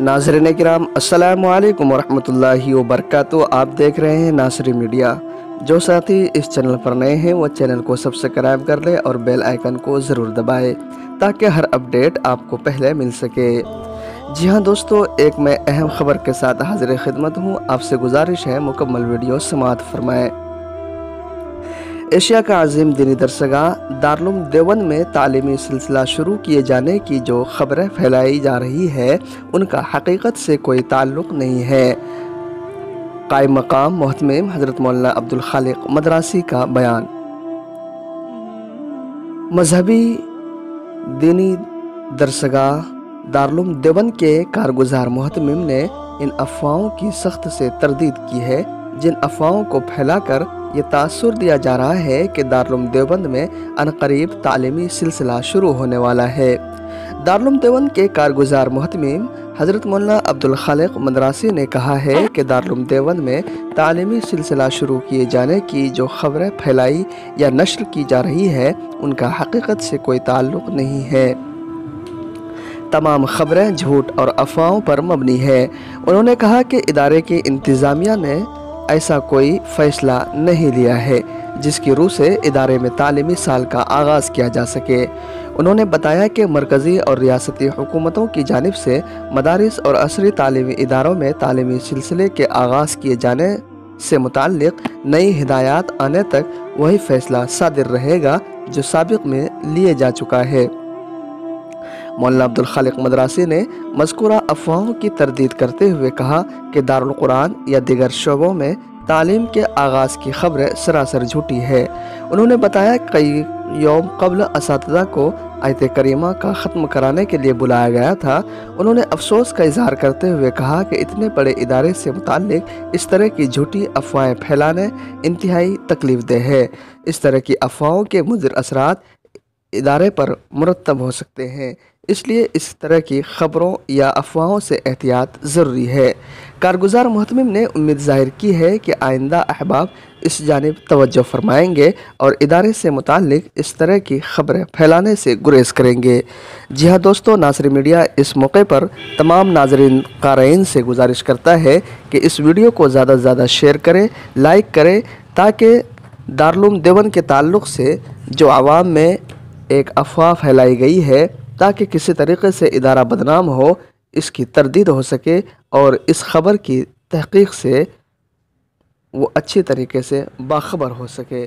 नाज़रीन किराम अस्सलामु अलैकुम वरहमतुल्लाहि वबरकातुहू। आप देख रहे हैं नासरी मीडिया। जो साथी इस चैनल पर नए हैं वो चैनल को सब्सक्राइब कर ले और बेल आइकन को ज़रूर दबाएं ताकि हर अपडेट आपको पहले मिल सके। जी हाँ दोस्तों, एक मैं अहम ख़बर के साथ हाजिर खिदमत हूँ। आपसे गुजारिश है मुकम्मल वीडियो समाअत फरमाएँ। एशिया का अजीम दीनी दरसगाह दारुल देवबंद में तालीमी सिलसिला शुरू किए जाने की जो खबरें फैलाई जा रही है उनका हकीकत से कोई ताल्लुक़ नहीं है। कायम मकाम मोहतमिम हज़रत मौलाना अब्दुल खालिक मदरासी का बयान। मजहबी दीनी दरसगाह दारुल देवबंद के कारगुजार मोहतमिम ने इन अफवाहों की सख्त से तरदीद की है जिन अफवाहों को फैलाकर ये तासुर दिया जा रहा है कि दारुल देवबंद में अनकरीब तालीमी सिलसिला शुरू होने वाला है। दारुल देवबंद के कारगुजार मोहतमिम हज़रत मौलाना अब्दुल खालिक मदरासी ने कहा है कि दारुल देवबंद में तालीमी सिलसिला शुरू किए जाने की जो खबरें फैलाई या नश्र की जा रही है उनका हकीकत से कोई ताल्लुक़ नहीं है। तमाम खबरें झूठ और अफवाहों पर मबनी है। उन्होंने कहा कि इदारे की इंतज़ामिया ने ऐसा कोई फ़ैसला नहीं लिया है जिसकी रूह से इदारे में तालीमी साल का आगाज़ किया जा सके। उन्होंने बताया कि मरकज़ी और रियासती हुकूमतों की जानिब से मदारिस और असरी तालीमी इदारों में तालीमी सिलसिले के आगाज़ किए जाने से मुताल्लिक़ नई हिदायत आने तक वही फ़ैसला सादिर रहेगा जो साबिक़ में लिए जा चुका है। मौलाना अब्दुल खालिक मदरासी ने मज़कूरा अफवाहों की तरदीद करते हुए कहा कि दारुल कुरान या दीगर शोबों में तालीम के आगाज़ की खबरें सरासर झूठी है। उन्होंने बताया कई यौम कबल असातिज़ा को आयत करीमा का ख़त्म कराने के लिए बुलाया गया था। उन्होंने अफसोस का इजहार करते हुए कहा कि इतने बड़े इदारे से मुताल्लिक़ इस तरह की झूठी अफवाहें फैलाने इंतहाई तकलीफ़देह है। इस तरह की अफवाहों के मुज़िर असरात इदारे पर मुरतब हो सकते हैं, इसलिए इस तरह की ख़बरों या अफवाहों से एहतियात ज़रूरी है। कारगुजार मोहतमिम ने उम्मीद ज़ाहिर की है कि आइंदा अहबाब इस जानिब तवज्जो फरमाएंगे और इदारे से मुताल्लिक़ इस तरह की ख़बरें फैलाने से गुरेज़ करेंगे। जी हाँ दोस्तों, नासरी मीडिया इस मौके पर तमाम नाज़रीन क़ारीन से गुजारिश करता है कि इस वीडियो को ज़्यादा से ज़्यादा शेयर करें, लाइक करें ताकि दारुल देवबंद के ताल्लुक़ से जो आवाम में एक अफवाह फैलाई गई है ताकि किसी तरीक़े से इदारा बदनाम हो, इसकी तरदीद हो सके और इस ख़बर की तहक़ीक़ से वो अच्छी तरीके से बाखबर हो सके।